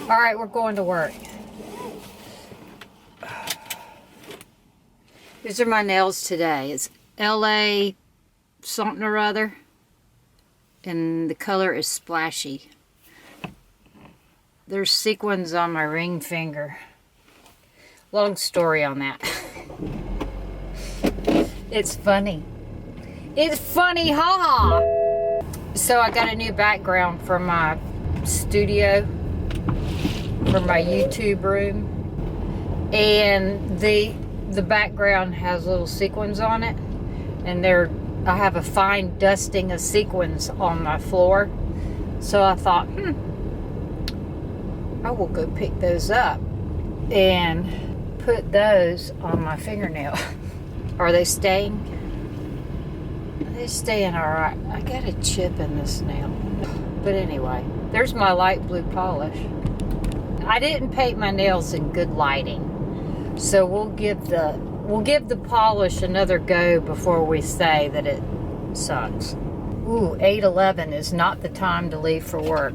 All right, we're going to work. These are my nails today. It's LA something or other. And the color is Splashy. There's sequins on my ring finger. Long story on that. It's funny. It's funny, haha! So I got a new background for my studio, for my YouTube room. And the background has little sequins on it. And I have a fine dusting of sequins on my floor. So I thought, I will go pick those up and put those on my fingernail. Are they staying? They're staying alright. I got a chip in this nail. But anyway, there's my light blue polish. I didn't paint my nails in good lighting. So we'll give the polish another go before we say that it sucks. Ooh, 8:11 is not the time to leave for work.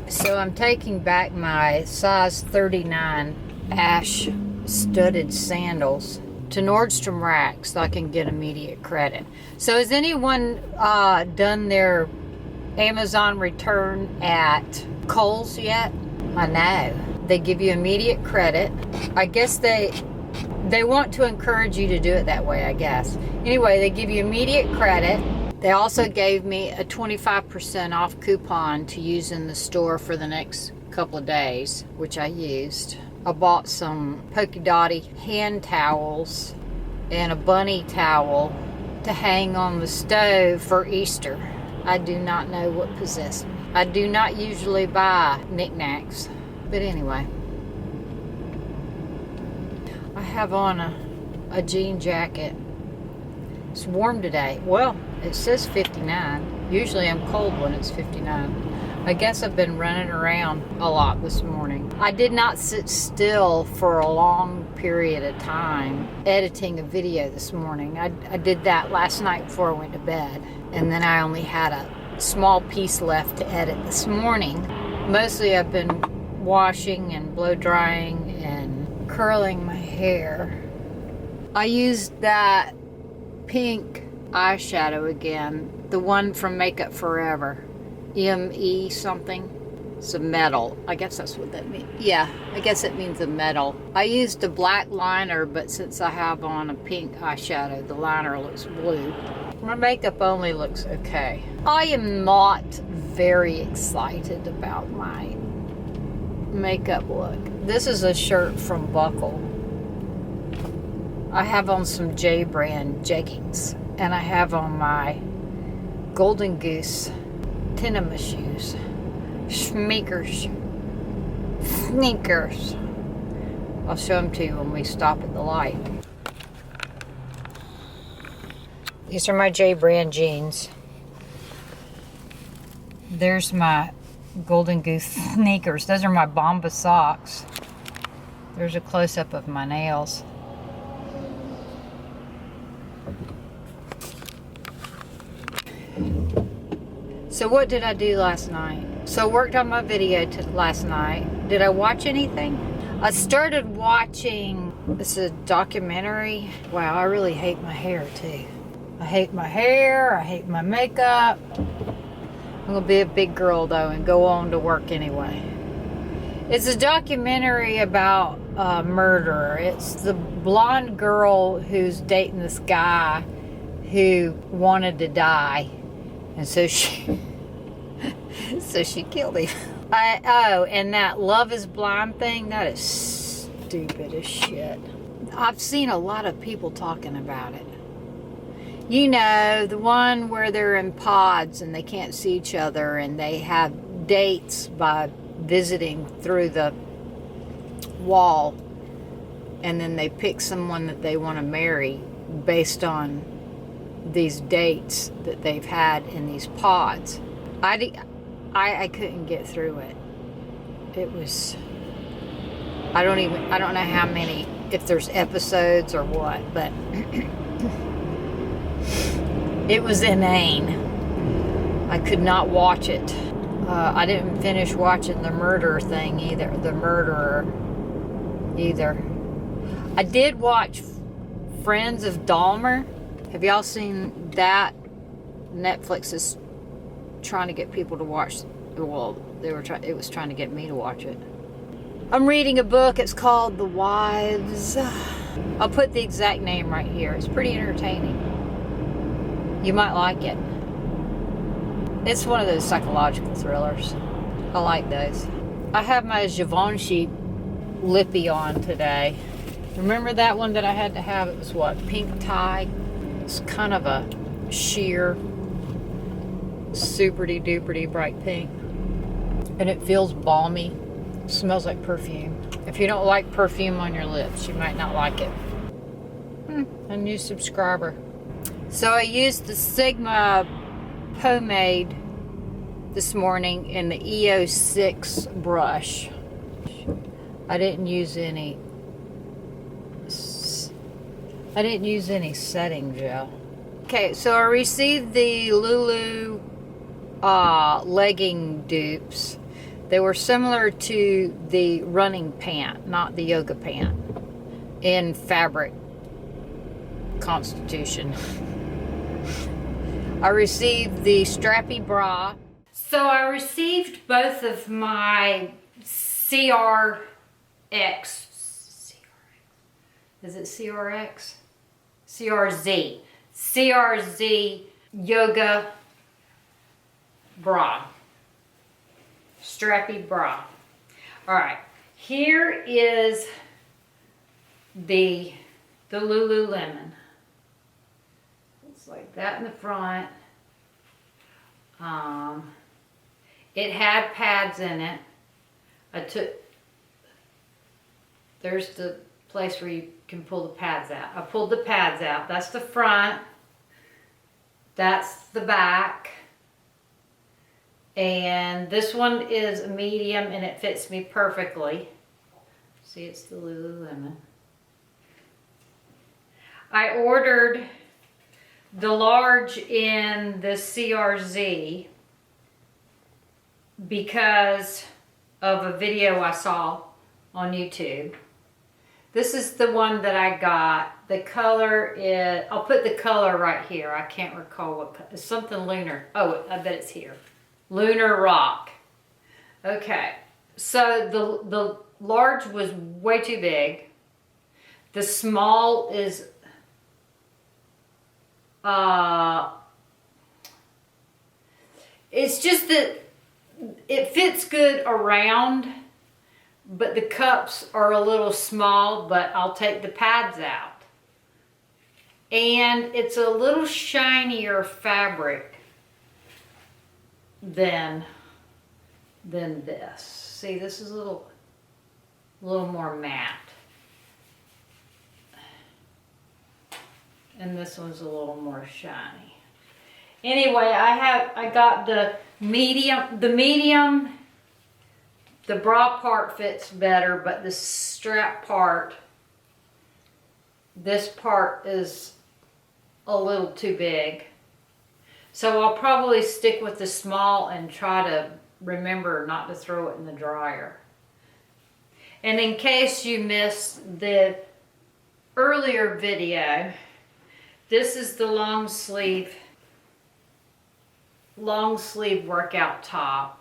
So I'm taking back my size 39 ash studded sandals to Nordstrom Rack so I can get immediate credit. So has anyone done their Amazon return at Kohl's yet? I know. They give you immediate credit. I guess they want to encourage you to do it that way, I guess. Anyway, they give you immediate credit. They also gave me a 25% off coupon to use in the store for the next couple of days, which I used. I bought some polka dotty hand towels and a bunny towel to hang on the stove for Easter. I do not know what possessed me. I do not usually buy knickknacks, but anyway. I have on a jean jacket. It's warm today. Well, it says 59. Usually I'm cold when it's 59. I guess I've been running around a lot this morning. I did not sit still for a long period of time editing a video this morning. I did that last night before I went to bed. And then I only had a small piece left to edit this morning. Mostly I've been washing and blow drying and curling my hair. I used that pink eyeshadow again, the one from Makeup Forever, ME something. It's a metal. I guess that's what that means. Yeah, I guess it means a metal. I used a black liner, but since I have on a pink eyeshadow, the liner looks blue. My makeup only looks okay. I am not very excited about my makeup look. This is a shirt from Buckle. I have on some J brand jeggings, and I have on my Golden Goose Tinema shoes. Sneakers. I'll show them to you when we stop at the light. These are my J brand jeans. There's my Golden Goose sneakers. Those are my Bomba socks. There's a close-up of my nails. So what did I do last night? So I worked on my video last night. Did I watch anything? I started watching, this is a documentary. Wow, I really hate my hair too. I hate my hair, I hate my makeup. I'm gonna be a big girl though and go on to work anyway. It's a documentary about a murderer. It's the blonde girl who's dating this guy who wanted to die. And so she killed him. And that Love is Blind thing, that is stupid as shit. I've seen a lot of people talking about it. You know, the one where they're in pods and they can't see each other and they have dates by visiting through the wall, and then they pick someone that they want to marry based on these dates that they've had in these pods. I couldn't get through it. It was, I don't know how many, if there's episodes or what, but it was inane. I could not watch it. I didn't finish watching the murder thing either. The murderer either. I did watch Friends of Dahmer. Have y'all seen that? Netflix is trying to get people to watch. Well, it was trying to get me to watch it. I'm reading a book. It's called The Wives. I'll put the exact name right here. It's pretty entertaining. You might like it. It's one of those psychological thrillers. I like those. I have my Givenchy lippy on today. Remember that one that I had to have? It was what? Pink tie. It's kind of a sheer, super-duper bright pink. And it feels balmy. It smells like perfume. If you don't like perfume on your lips, you might not like it. A new subscriber. So I used the Sigma pomade this in the EO6 brush. I didn't use any setting gel. Okay, so I received the Lulu legging dupes. They were similar to the running pant, not the yoga pant, in fabric constitution. I received the Strappy Bra. So I received both of my CRX. Is it CRX? CRZ Yoga Bra. Strappy Bra. Alright, here is the Lululemon. It's like that in the front. It had pads in it. There's the place where you can pull the pads out. I pulled the pads out. That's the front. That's the back. And this one is a medium and it fits me perfectly. See, it's the Lululemon. I ordered the large in the CRZ because of a video I saw on YouTube. This is the one that I got. The color is, I'll put the color right here. I can't recall what color. It's something lunar. Oh, I bet it's here. Lunar Rock. Okay, so the large was way too big. The small is it's just that it fits good around, but the cups are a little small, but I'll take the pads out. And it's a little shinier fabric than this. See, this is a little more matte. And this one's a little more shiny. Anyway, I got the medium. The bra part fits better, but the strap part, this part is a little too big. So I'll probably stick with the small and try to remember not to throw it in the dryer. And in case you missed the earlier video, this is the long sleeve workout top.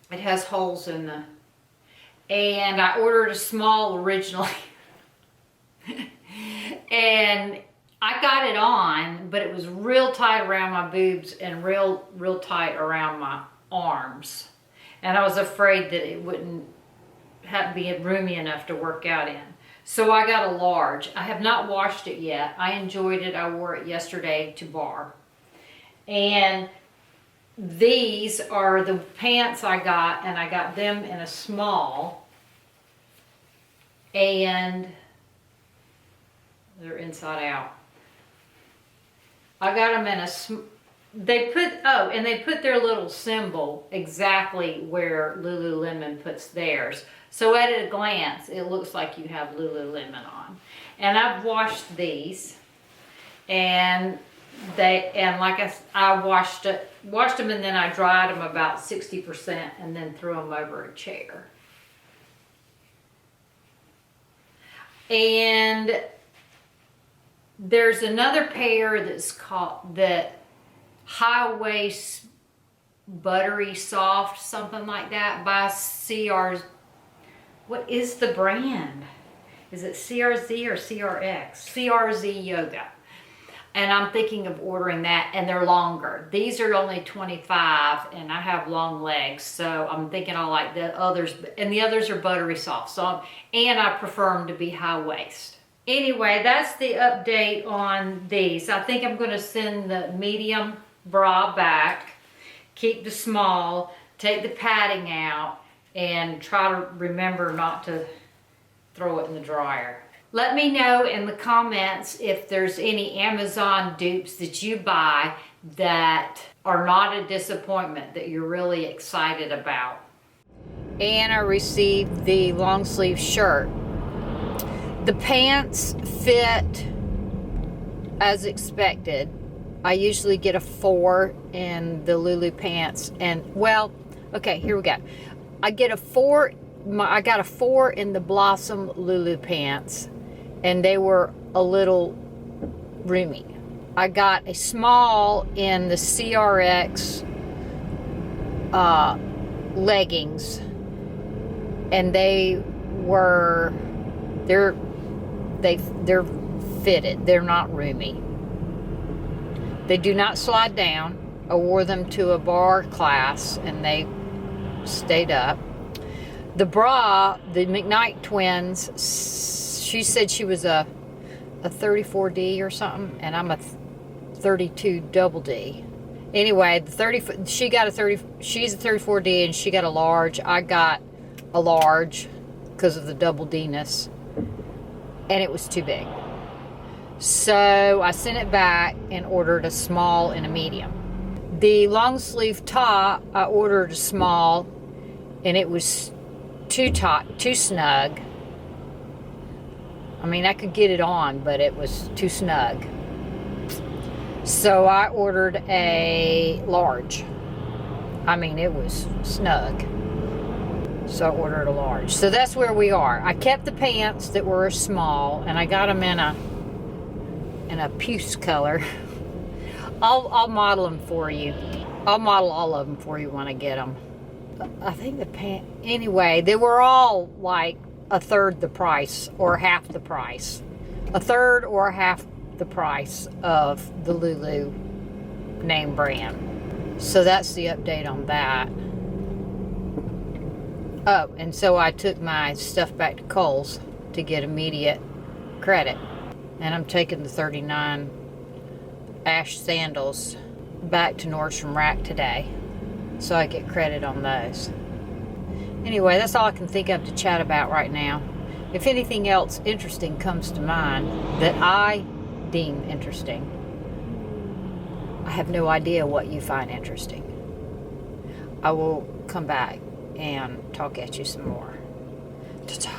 It has holes in the, and I ordered a small originally. And I got it on, but it was real tight around my boobs and real tight around my arms. And I was afraid that it wouldn't be roomy enough to work out in. So I got a large. I have not washed it yet. I enjoyed it. I wore it yesterday to bar. And these are the pants I got, and I got them in a small. And they're inside out. I got them in a they put their little symbol exactly where Lululemon puts theirs. So at a glance, it looks like you have Lululemon on. And I've washed these, and And like I washed them and then I dried them about 60% and then threw them over a chair. And there's another pair that's called that high waist buttery soft, something like that, by CRZ. What is the brand? Is it CRZ or CRX? CRZ Yoga. And I'm thinking of ordering that, and they're longer. These are only 25, and I have long legs, so I'm thinking I like the others, and the others are buttery soft. And I prefer them to be high waist. Anyway, that's the update on these. I think I'm going to send the medium bra back, keep the small, take the padding out, and try to remember not to throw it in the dryer. Let me know in the comments if there's any Amazon dupes that you buy that are not a disappointment, that you're really excited about. And I received the long sleeve shirt. The pants fit as expected. I usually get a 4 in the Lulu pants, and well, okay, here we go. I got a 4 in the Blossom Lulu pants, and they were a little roomy. I got a small in the CRX leggings, and they're fitted. They're not roomy. They do not slide down. I wore them to a bar class, and they stayed up. The bra, the McKnight twins, she said she was a 34D or something, and I'm a 32 double D. Anyway, she's a 34D, and she got a large. I got a large because of the double D-ness, and it was too big. So I sent it back and ordered a small and a medium. The long sleeve top, I ordered a small, and it was too snug. I mean, I could get it on, but it was too snug. So I ordered a large. I mean, it was snug. So I ordered a large. So that's where we are. I kept the pants that were small, and I got them in a puce color. I'll model them for you. I'll model all of them for you when I get them. I think the pants, anyway, they were all like a third the price or half the price. A third or half the price of the Lulu name brand. So that's the update on that. Oh, and so I took my stuff back to Kohl's to get immediate credit. And I'm taking the 39 ash sandals back to Nordstrom Rack today, so I get credit on those. Anyway, that's all I can think of to chat about right now. If anything else interesting comes to mind that I deem interesting, I have no idea what you find interesting. I will come back and talk at you some more. Ta-ta.